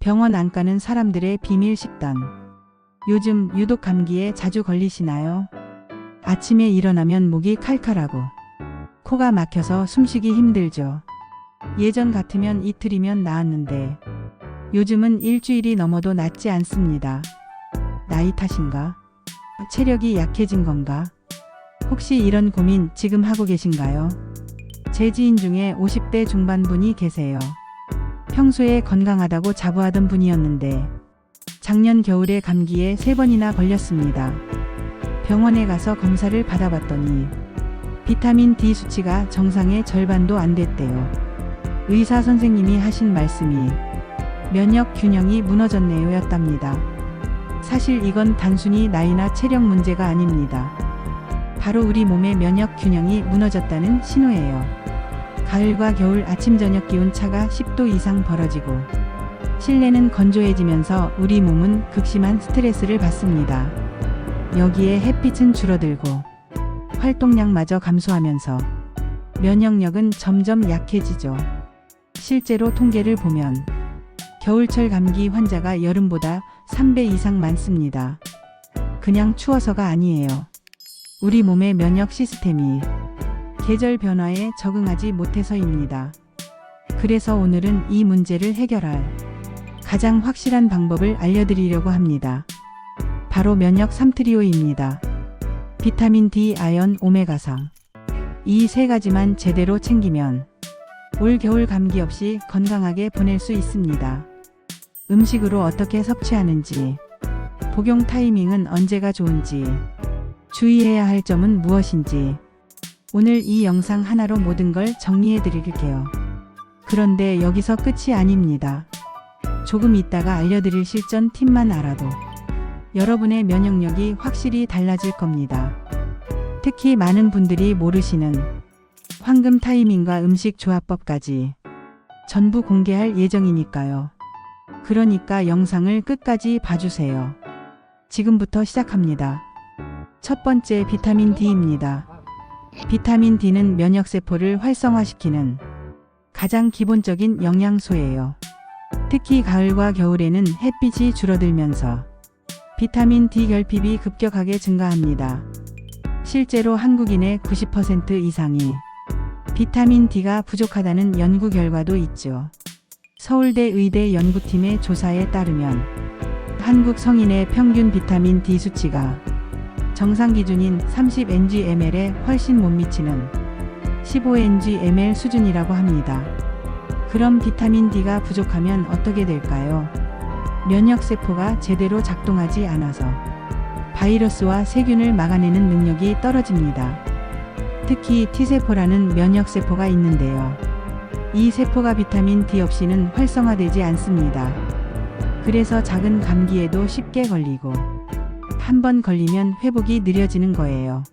병원 안 가는 사람들의 비밀 식단. 요즘 유독 감기에 자주 걸리시나요? 아침에 일어나면 목이 칼칼하고 코가 막혀서 숨쉬기 힘들죠. 예전 같으면 이틀이면 나았는데 요즘은 일주일이 넘어도 낫지 않습니다. 나이 탓인가? 체력이 약해진 건가? 혹시 이런 고민 지금 하고 계신가요? 제 지인 중에 50대 중반분이 계세요. 평소에 건강하다고 자부하던 분이었는데 작년 겨울에 감기에 3번이나 걸렸습니다. 병원에 가서 검사를 받아봤더니 비타민 D 수치가 정상의 절반도 안 됐대요. 의사 선생님이 하신 말씀이 면역 균형이 무너졌네요 였답니다. 사실 이건 단순히 나이나 체력 문제가 아닙니다. 바로 우리 몸의 면역 균형이 무너졌다는 신호예요. 가을과 겨울 아침 저녁 기온 차가 10도 이상 벌어지고 실내는 건조해지면서 우리 몸은 극심한 스트레스를 받습니다. 여기에 햇빛은 줄어들고 활동량마저 감소하면서 면역력은 점점 약해지죠. 실제로 통계를 보면 겨울철 감기 환자가 여름보다 3배 이상 많습니다. 그냥 추워서가 아니에요. 우리 몸의 면역 시스템이 계절 변화에 적응하지 못해서입니다. 그래서 오늘은 이 문제를 해결할 가장 확실한 방법을 알려드리려고 합니다. 바로 면역 3트리오입니다. 비타민 D, 아연, 오메가3. 이 3가지만 제대로 챙기면 올 겨울 감기 없이 건강하게 보낼 수 있습니다. 음식으로 어떻게 섭취하는지, 복용 타이밍은 언제가 좋은지, 주의해야 할 점은 무엇인지 오늘 이 영상 하나로 모든 걸 정리해 드릴게요. 그런데 여기서 끝이 아닙니다. 조금 있다가 알려드릴 실전 팁만 알아도 여러분의 면역력이 확실히 달라질 겁니다. 특히 많은 분들이 모르시는 황금 타이밍과 음식 조합법까지 전부 공개할 예정이니까요. 그러니까 영상을 끝까지 봐주세요. 지금부터 시작합니다. 첫 번째 비타민 D입니다. 비타민 D는 면역세포를 활성화시키는 가장 기본적인 영양소예요. 특히 가을과 겨울에는 햇빛이 줄어들면서 비타민 D 결핍이 급격하게 증가합니다. 실제로 한국인의 90% 이상이 비타민 D가 부족하다는 연구 결과도 있죠. 서울대 의대 연구팀의 조사에 따르면 한국 성인의 평균 비타민 D 수치가 정상 기준인 30 ng/ml에 훨씬 못 미치는 15 ng/ml 수준이라고 합니다. 그럼 비타민 D가 부족하면 어떻게 될까요? 면역세포가 제대로 작동하지 않아서 바이러스와 세균을 막아내는 능력이 떨어집니다. 특히 T세포라는 면역세포가 있는데요. 이 세포가 비타민 D 없이는 활성화되지 않습니다. 그래서 작은 감기에도 쉽게 걸리고 한 번 걸리면 회복이 느려지는 거예요.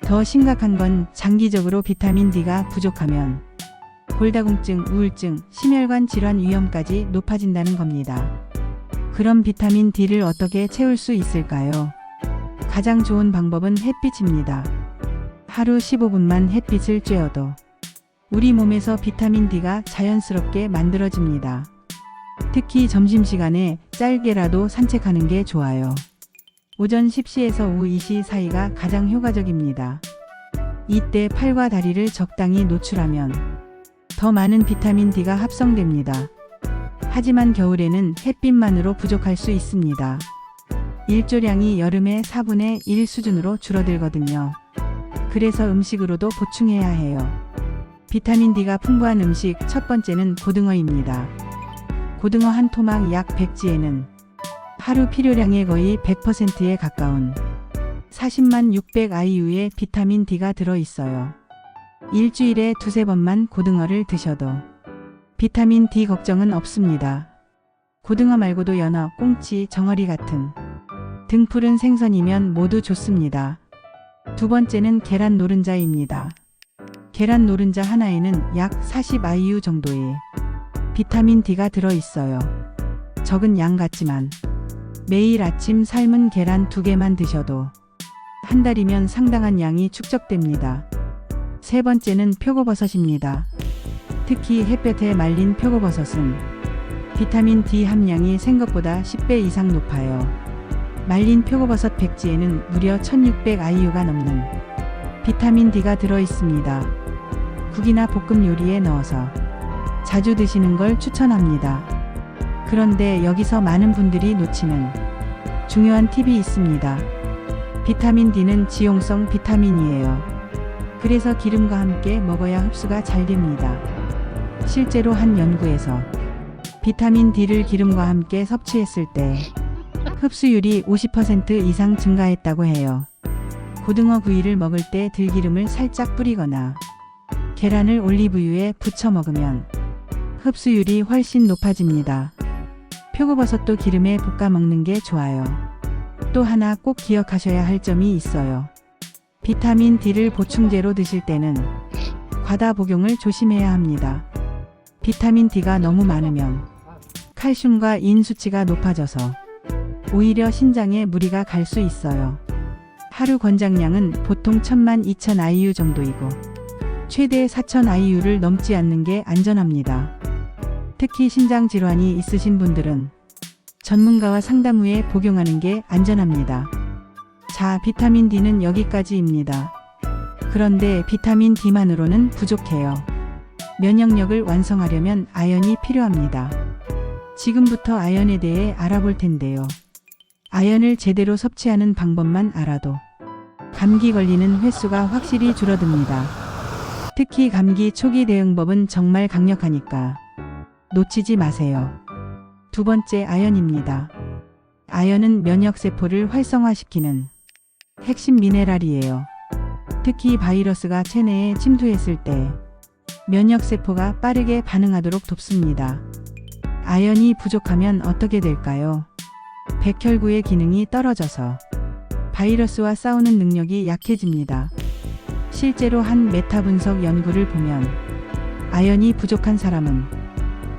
더 심각한 건 장기적으로 비타민 D가 부족하면 골다공증, 우울증, 심혈관 질환 위험까지 높아진다는 겁니다. 그럼 비타민 D를 어떻게 채울 수 있을까요? 가장 좋은 방법은 햇빛입니다. 하루 15분만 햇빛을 쬐어도 우리 몸에서 비타민 D가 자연스럽게 만들어집니다. 특히 점심시간에 짧게라도 산책하는 게 좋아요. 오전 10시에서 오후 2시 사이가 가장 효과적입니다. 이때 팔과 다리를 적당히 노출하면 더 많은 비타민 D가 합성됩니다. 하지만 겨울에는 햇빛만으로 부족할 수 있습니다. 일조량이 여름의 4분의 1 수준으로 줄어들거든요. 그래서 음식으로도 보충해야 해요. 비타민 D가 풍부한 음식 첫 번째는 고등어입니다. 고등어 한 토막 약 100지에는 하루 필요량의 거의 100%에 가까운 40만 600 IU의 비타민 D가 들어있어요. 일주일에 2-3번만 고등어를 드셔도 비타민 D 걱정은 없습니다. 고등어 말고도 연어, 꽁치, 정어리 같은 등푸른 생선이면 모두 좋습니다. 두 번째는 계란 노른자입니다. 계란 노른자 하나에는 약 40 IU 정도의 비타민 D가 들어있어요. 적은 양 같지만 매일 아침 삶은 계란 2개만 드셔도 한 달이면 상당한 양이 축적됩니다. 세 번째는 표고버섯입니다. 특히 햇볕에 말린 표고버섯은 비타민 D 함량이 생것보다 10배 이상 높아요. 말린 표고버섯 백지에는 무려 1600 IU가 넘는 비타민 D가 들어있습니다. 국이나 볶음 요리에 넣어서 자주 드시는 걸 추천합니다. 그런데 여기서 많은 분들이 놓치는 중요한 팁이 있습니다. 비타민 D는 지용성 비타민이에요. 그래서 기름과 함께 먹어야 흡수가 잘 됩니다. 실제로 한 연구에서 비타민 D를 기름과 함께 섭취했을 때 흡수율이 50% 이상 증가했다고 해요. 고등어 구이를 먹을 때 들기름을 살짝 뿌리거나 계란을 올리브유에 부쳐 먹으면 흡수율이 훨씬 높아집니다. 표고버섯도 기름에 볶아 먹는 게 좋아요. 또 하나 꼭 기억하셔야 할 점이 있어요. 비타민 D를 보충제로 드실 때는 과다 복용을 조심해야 합니다. 비타민 D가 너무 많으면 칼슘과 인 수치가 높아져서 오히려 신장에 무리가 갈 수 있어요. 하루 권장량은 보통 10,000-20,000 IU 정도이고 최대 4,000 IU를 넘지 않는 게 안전합니다. 특히 신장 질환이 있으신 분들은 전문가와 상담 후에 복용하는 게 안전합니다. 자, 비타민 D는 여기까지입니다. 그런데 비타민 D만으로는 부족해요. 면역력을 완성하려면 아연이 필요합니다. 지금부터 아연에 대해 알아볼 텐데요. 아연을 제대로 섭취하는 방법만 알아도 감기 걸리는 횟수가 확실히 줄어듭니다. 특히 감기 초기 대응법은 정말 강력하니까 놓치지 마세요. 두 번째, 아연입니다. 아연은 면역세포를 활성화시키는 핵심 미네랄이에요. 특히 바이러스가 체내에 침투했을 때 면역세포가 빠르게 반응하도록 돕습니다. 아연이 부족하면 어떻게 될까요? 백혈구의 기능이 떨어져서 바이러스와 싸우는 능력이 약해집니다. 실제로 한 메타 분석 연구를 보면 아연이 부족한 사람은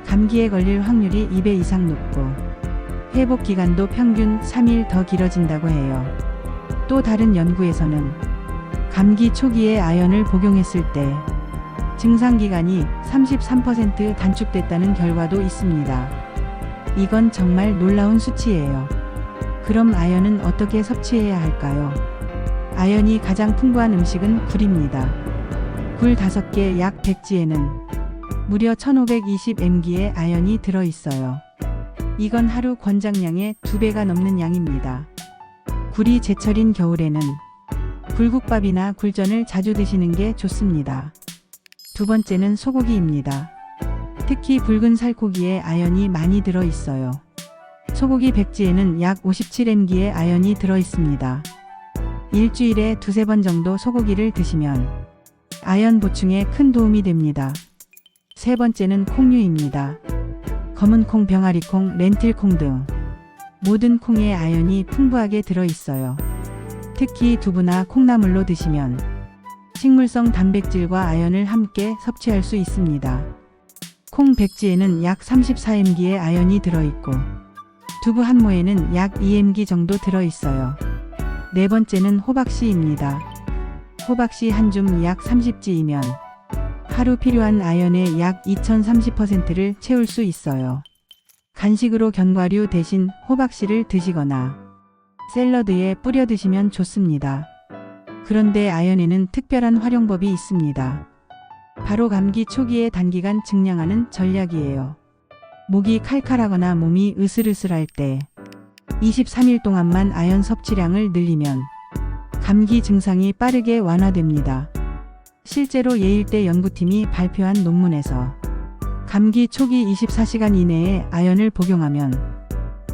감기에 걸릴 확률이 2배 이상 높고 회복 기간도 평균 3일 더 길어진다고 해요. 또 다른 연구에서는 감기 초기에 아연을 복용했을 때 증상 기간이 33% 단축됐다는 결과도 있습니다. 이건 정말 놀라운 수치예요. 그럼 아연은 어떻게 섭취해야 할까요? 아연이 가장 풍부한 음식은 굴입니다. 굴 5개 약 100지에는 무려 1520mg의 아연이 들어있어요. 이건 하루 권장량의 2배가 넘는 양입니다. 굴이 제철인 겨울에는 굴국밥이나 굴전을 자주 드시는 게 좋습니다. 두 번째는 소고기입니다. 특히 붉은 살코기에 아연이 많이 들어있어요. 소고기 백지에는 약 57mg의 아연이 들어있습니다. 일주일에 2-3번 정도 소고기를 드시면 아연 보충에 큰 도움이 됩니다. 세 번째는 콩류입니다. 검은콩, 병아리콩, 렌틸콩 등 모든 콩에 아연이 풍부하게 들어있어요. 특히 두부나 콩나물로 드시면 식물성 단백질과 아연을 함께 섭취할 수 있습니다. 콩 백지에는 약 34mg의 아연이 들어있고 두부 한 모에는 약 2mg 정도 들어있어요. 네 번째는 호박씨입니다. 호박씨 한 줌 약 30지이면 하루 필요한 아연의 약 2030%를 채울 수 있어요. 간식으로 견과류 대신 호박씨를 드시거나 샐러드에 뿌려 드시면 좋습니다. 그런데 아연에는 특별한 활용법이 있습니다. 바로 감기 초기에 단기간 증량하는 전략이에요. 목이 칼칼하거나 몸이 으슬으슬할 때 23일 동안만 아연 섭취량을 늘리면 감기 증상이 빠르게 완화됩니다. 실제로 예일대 연구팀이 발표한 논문에서 감기 초기 24시간 이내에 아연을 복용하면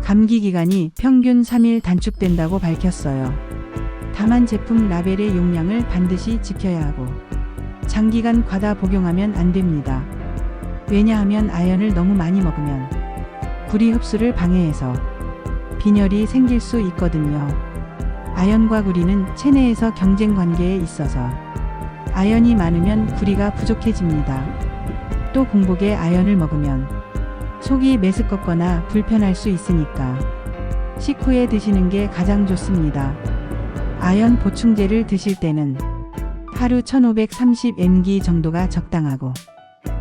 감기 기간이 평균 3일 단축된다고 밝혔어요. 다만 제품 라벨의 용량을 반드시 지켜야 하고 장기간 과다 복용하면 안 됩니다. 왜냐하면 아연을 너무 많이 먹으면 구리 흡수를 방해해서 빈혈이 생길 수 있거든요. 아연과 구리는 체내에서 경쟁 관계에 있어서 아연이 많으면 구리가 부족해집니다. 또 공복에 아연을 먹으면 속이 메스껍거나 불편할 수 있으니까 식후에 드시는 게 가장 좋습니다. 아연 보충제를 드실 때는 하루 1530mg 정도가 적당하고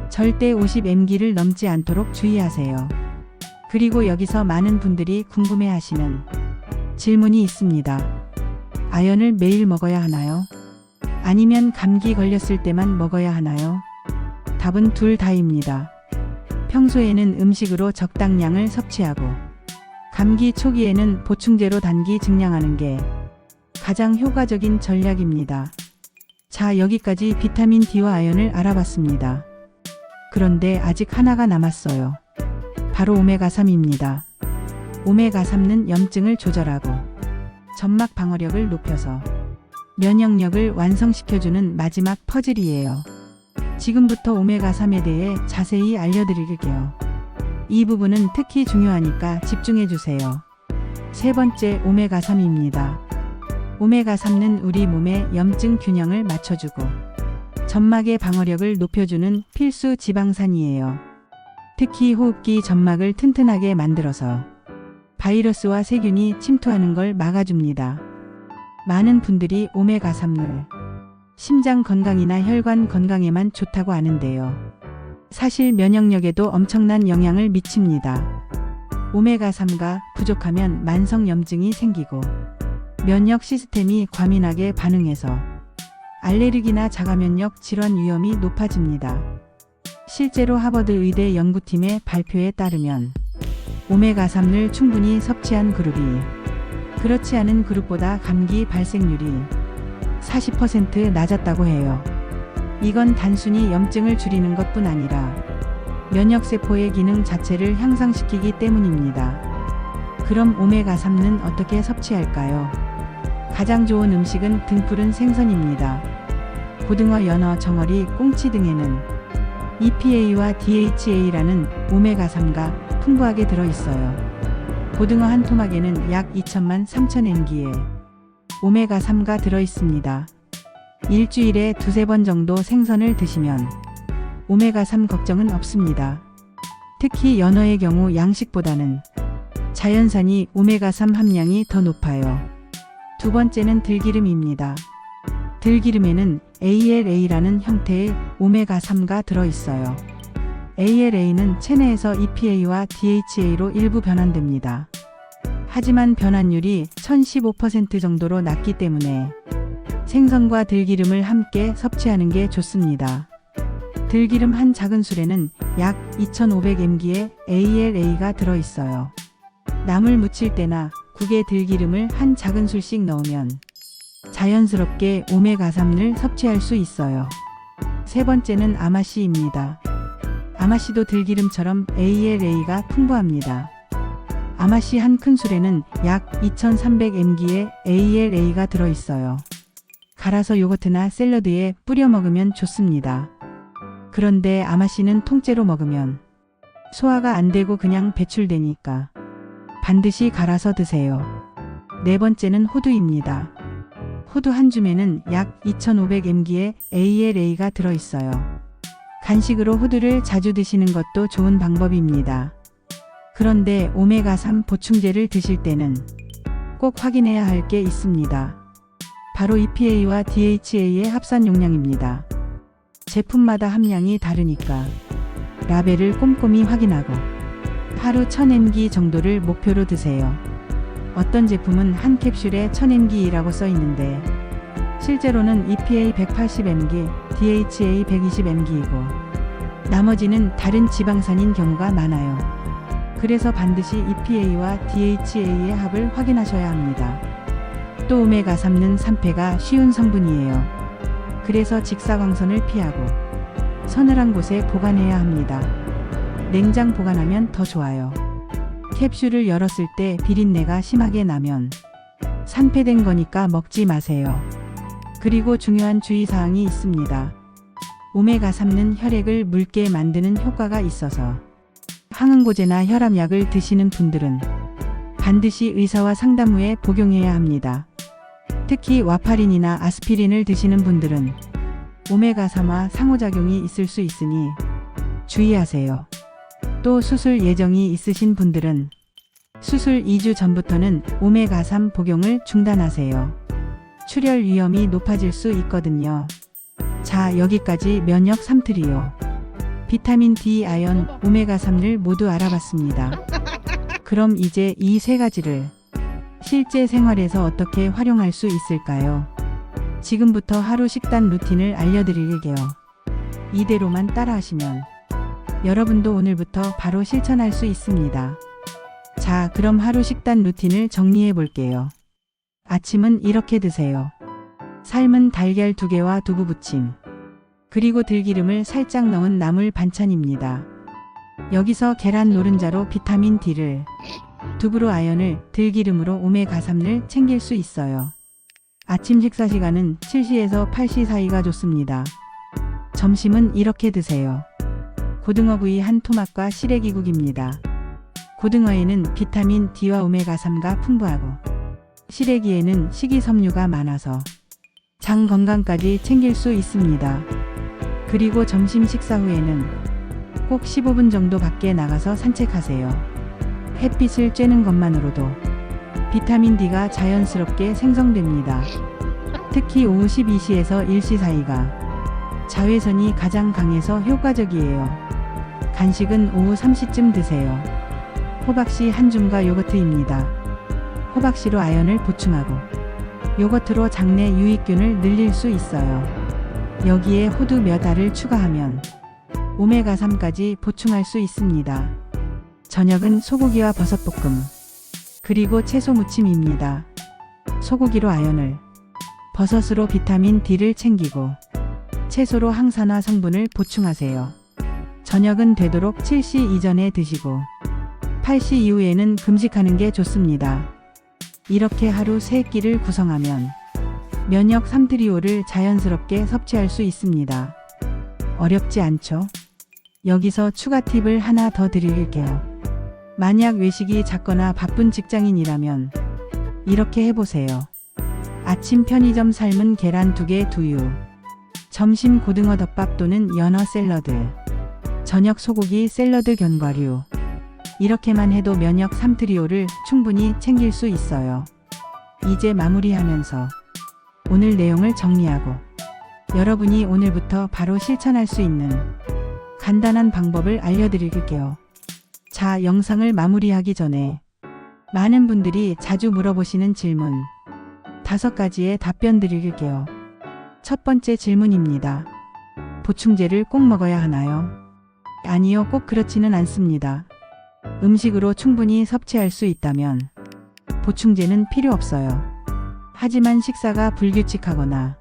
절대 50mg를 넘지 않도록 주의하세요. 그리고 여기서 많은 분들이 궁금해하시는 질문이 있습니다. 아연을 매일 먹어야 하나요? 아니면 감기 걸렸을 때만 먹어야 하나요? 답은 둘 다입니다. 평소에는 음식으로 적당량을 섭취하고 감기 초기에는 보충제로 단기 증량하는 게 가장 효과적인 전략입니다. 자, 여기까지 비타민 D와 아연을 알아봤습니다. 그런데 아직 하나가 남았어요. 바로 오메가3입니다. 오메가3는 염증을 조절하고 점막 방어력을 높여서 면역력을 완성시켜주는 마지막 퍼즐이에요. 지금부터 오메가3에 대해 자세히 알려드릴게요. 이 부분은 특히 중요하니까 집중해주세요. 세 번째, 오메가3입니다. 오메가3는 우리 몸의 염증 균형을 맞춰주고 점막의 방어력을 높여주는 필수 지방산이에요. 특히 호흡기 점막을 튼튼하게 만들어서 바이러스와 세균이 침투하는 걸 막아줍니다. 많은 분들이 오메가3를 심장 건강이나 혈관 건강에만 좋다고 아는데요. 사실 면역력에도 엄청난 영향을 미칩니다. 오메가3가 부족하면 만성염증이 생기고 면역 시스템이 과민하게 반응해서 알레르기나 자가면역 질환 위험이 높아집니다. 실제로 하버드 의대 연구팀의 발표에 따르면 오메가3를 충분히 섭취한 그룹이 그렇지 않은 그룹보다 감기 발생률이 40% 낮았다고 해요. 이건 단순히 염증을 줄이는 것뿐 아니라 면역세포의 기능 자체를 향상시키기 때문입니다. 그럼 오메가3는 어떻게 섭취할까요? 가장 좋은 음식은 등푸른 생선입니다. 고등어, 연어, 정어리, 꽁치 등에는 EPA와 DHA라는 오메가3가 풍부하게 들어있어요. 고등어 한 토막에는 약 2천만 3천 mg의 오메가3가 들어있습니다. 일주일에 두세 번 정도 생선을 드시면 오메가3 걱정은 없습니다. 특히 연어의 경우 양식보다는 자연산이 오메가3 함량이 더 높아요. 두 번째는 들기름입니다. 들기름에는 ALA라는 형태의 오메가3가 들어있어요. ALA는 체내에서 EPA와 DHA로 일부 변환됩니다. 하지만 변환율이 1015% 정도로 낮기 때문에 생선과 들기름을 함께 섭취하는 게 좋습니다. 들기름 한 작은 술에는 약 2500mg의 ALA가 들어있어요. 나물 무칠 때나 국에 들기름을 한 작은 술씩 넣으면 자연스럽게 오메가3를 섭취할 수 있어요. 세 번째는 아마씨입니다. 아마씨도 들기름처럼 ALA가 풍부합니다. 아마씨 한 큰술에는 약 2300mg의 ALA가 들어있어요. 갈아서 요거트나 샐러드에 뿌려 먹으면 좋습니다. 그런데 아마씨는 통째로 먹으면 소화가 안 되고 그냥 배출되니까 반드시 갈아서 드세요. 네 번째는 호두입니다. 호두 한 줌에는 약 2500mg의 ALA가 들어있어요. 간식으로 호두를 자주 드시는 것도 좋은 방법입니다. 그런데 오메가3 보충제를 드실 때는 꼭 확인해야 할 게 있습니다. 바로 EPA와 DHA의 합산 용량입니다. 제품마다 함량이 다르니까 라벨을 꼼꼼히 확인하고 하루 1000mg 정도를 목표로 드세요. 어떤 제품은 한 캡슐에 1000mg라고 써 있는데 실제로는 EPA 180mg, DHA 120mg이고 나머지는 다른 지방산인 경우가 많아요. 그래서 반드시 EPA와 DHA의 합을 확인하셔야 합니다. 또 오메가3는 산패가 쉬운 성분이에요. 그래서 직사광선을 피하고 서늘한 곳에 보관해야 합니다. 냉장 보관하면 더 좋아요. 캡슐을 열었을 때 비린내가 심하게 나면 산패된 거니까 먹지 마세요. 그리고 중요한 주의사항이 있습니다. 오메가3는 혈액을 묽게 만드는 효과가 있어서 항응고제나 혈압약을 드시는 분들은 반드시 의사와 상담 후에 복용해야 합니다. 특히 와파린이나 아스피린을 드시는 분들은 오메가3와 상호작용이 있을 수 있으니 주의하세요. 또 수술 예정이 있으신 분들은 수술 2주 전부터는 오메가3 복용을 중단하세요. 출혈 위험이 높아질 수 있거든요. 자, 여기까지 면역 3트리오. 비타민 D, 아연, 오메가3를 모두 알아봤습니다. 그럼 이제 이 세 가지를 실제 생활에서 어떻게 활용할 수 있을까요? 지금부터 하루 식단 루틴을 알려드릴게요. 이대로만 따라하시면 여러분도 오늘부터 바로 실천할 수 있습니다. 자, 그럼 하루 식단 루틴을 정리해 볼게요. 아침은 이렇게 드세요. 삶은 달걀 2개와 두부 부침, 그리고 들기름을 살짝 넣은 나물 반찬입니다. 여기서 계란 노른자로 비타민 D를, 두부로 아연을, 들기름으로 오메가3를 챙길 수 있어요. 아침 식사 시간은 7시에서 8시 사이가 좋습니다. 점심은 이렇게 드세요. 고등어구이 한 토막과 시래기국입니다. 고등어에는 비타민 D와 오메가3가 풍부하고 시래기에는 식이섬유가 많아서 장 건강까지 챙길 수 있습니다. 그리고 점심 식사 후에는 꼭 15분 정도 밖에 나가서 산책하세요. 햇빛을 쬐는 것만으로도 비타민 D가 자연스럽게 생성됩니다. 특히 오후 12시에서 1시 사이가 자외선이 가장 강해서 효과적이에요. 간식은 오후 3시쯤 드세요. 호박씨 한 줌과 요거트입니다. 호박씨로 아연을 보충하고 요거트로 장내 유익균을 늘릴 수 있어요. 여기에 호두 몇 알을 추가하면 오메가3까지 보충할 수 있습니다. 저녁은 소고기와 버섯볶음, 그리고 채소 무침입니다. 소고기로 아연을, 버섯으로 비타민 D를 챙기고 채소로 항산화 성분을 보충하세요. 저녁은 되도록 7시 이전에 드시고 8시 이후에는 금식하는 게 좋습니다. 이렇게 하루 3끼를 구성하면 면역 3트리오를 자연스럽게 섭취할 수 있습니다. 어렵지 않죠? 여기서 추가 팁을 하나 더 드릴게요. 만약 외식이 작거나 바쁜 직장인이라면 이렇게 해보세요. 아침 편의점 삶은 계란 2개 두유, 점심 고등어 덮밥 또는 연어 샐러드, 저녁 소고기 샐러드 견과류. 이렇게만 해도 면역 3트리오를 충분히 챙길 수 있어요. 이제 마무리하면서 오늘 내용을 정리하고 여러분이 오늘부터 바로 실천할 수 있는 간단한 방법을 알려드릴게요. 자, 영상을 마무리하기 전에 많은 분들이 자주 물어보시는 질문 5가지에 답변 드릴게요. 첫 번째 질문입니다. 보충제를 꼭 먹어야 하나요? 아니요, 꼭 그렇지는 않습니다. 음식으로 충분히 섭취할 수 있다면 보충제는 필요 없어요. 하지만 식사가 불규칙하거나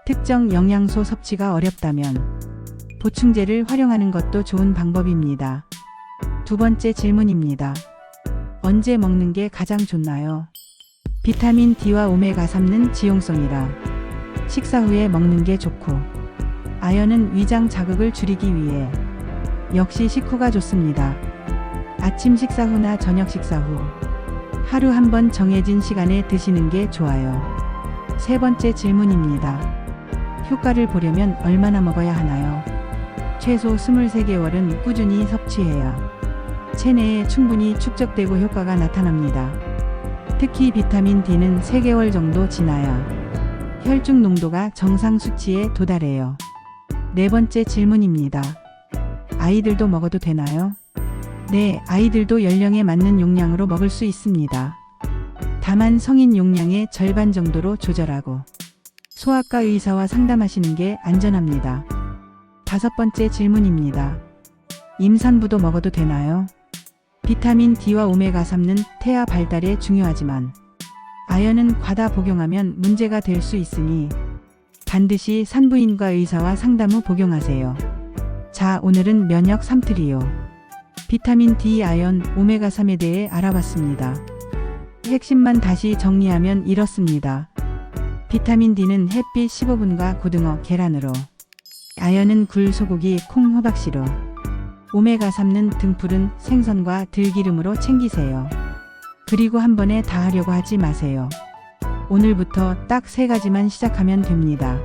특정 영양소 섭취가 어렵다면 보충제를 활용하는 것도 좋은 방법입니다. 두 번째 질문입니다. 언제 먹는 게 가장 좋나요? 비타민 D와 오메가3는 지용성이라 식사 후에 먹는 게 좋고, 아연은 위장 자극을 줄이기 위해 역시 식후가 좋습니다. 아침 식사 후나 저녁 식사 후 하루 한 번 정해진 시간에 드시는 게 좋아요. 세 번째 질문입니다. 효과를 보려면 얼마나 먹어야 하나요? 최소 23개월은 꾸준히 섭취해야 체내에 충분히 축적되고 효과가 나타납니다. 특히 비타민 D는 3개월 정도 지나야 혈중 농도가 정상 수치에 도달해요. 네 번째 질문입니다. 아이들도 먹어도 되나요? 네, 아이들도 연령에 맞는 용량으로 먹을 수 있습니다. 다만 성인 용량의 절반 정도로 조절하고 소아과 의사와 상담하시는 게 안전합니다. 5번째 질문입니다. 임산부도 먹어도 되나요? 비타민 D와 오메가3는 태아 발달에 중요하지만 아연은 과다 복용하면 문제가 될 수 있으니 반드시 산부인과 의사와 상담 후 복용하세요. 자, 오늘은 면역 3트리오, 비타민 D, 아연, 오메가3에 대해 알아봤습니다. 핵심만 다시 정리하면 이렇습니다. 비타민 D는 햇빛 15분과 고등어, 계란으로, 아연은 굴, 소고기, 콩, 호박씨로, 오메가3는 등푸른 생선과 들기름으로 챙기세요. 그리고 한 번에 다 하려고 하지 마세요. 오늘부터 딱 3가지만 시작하면 됩니다.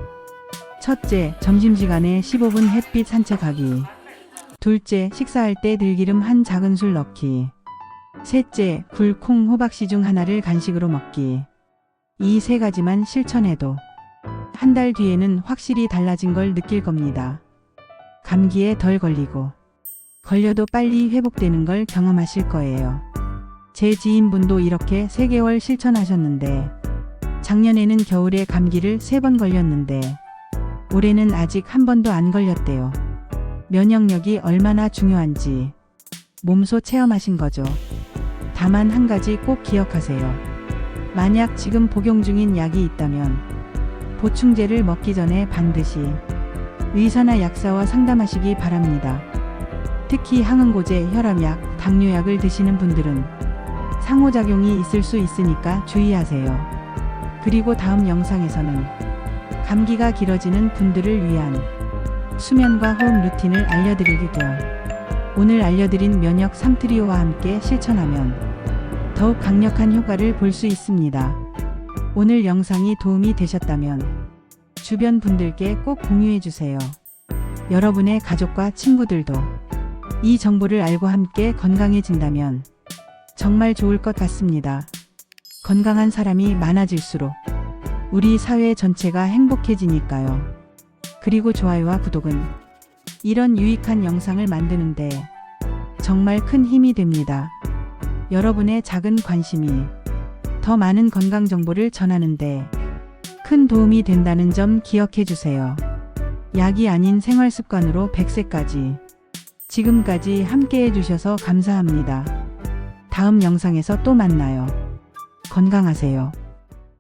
첫째, 점심시간에 15분 햇빛 산책하기. 둘째, 식사할 때 들기름 한 작은술 넣기. 셋째, 굴, 콩, 호박씨 중 하나를 간식으로 먹기. 이 3가지만 실천해도 한 달 뒤에는 확실히 달라진 걸 느낄 겁니다. 감기에 덜 걸리고 걸려도 빨리 회복되는 걸 경험하실 거예요. 제 지인분도 이렇게 3개월 실천하셨는데 작년에는 겨울에 감기를 3번 걸렸는데 올해는 아직 한 번도 안 걸렸대요. 면역력이 얼마나 중요한지 몸소 체험하신 거죠. 다만 한 가지 꼭 기억하세요. 만약 지금 복용 중인 약이 있다면 보충제를 먹기 전에 반드시 의사나 약사와 상담하시기 바랍니다. 특히 항응고제, 혈압약, 당뇨약을 드시는 분들은 상호작용이 있을 수 있으니까 주의하세요. 그리고 다음 영상에서는 감기가 길어지는 분들을 위한 수면과 호흡 루틴을 알려드리고요. 오늘 알려드린 면역 3트리오와 함께 실천하면 더욱 강력한 효과를 볼 수 있습니다. 오늘 영상이 도움이 되셨다면 주변 분들께 꼭 공유해주세요. 여러분의 가족과 친구들도 이 정보를 알고 함께 건강해진다면 정말 좋을 것 같습니다. 건강한 사람이 많아질수록 우리 사회 전체가 행복해지니까요. 그리고 좋아요와 구독은 이런 유익한 영상을 만드는데 정말 큰 힘이 됩니다. 여러분의 작은 관심이 더 많은 건강 정보를 전하는데 큰 도움이 된다는 점 기억해 주세요. 약이 아닌 생활 습관으로 100세까지 지금까지 함께 해주셔서 감사합니다. 다음 영상에서 또 만나요. 건강하세요.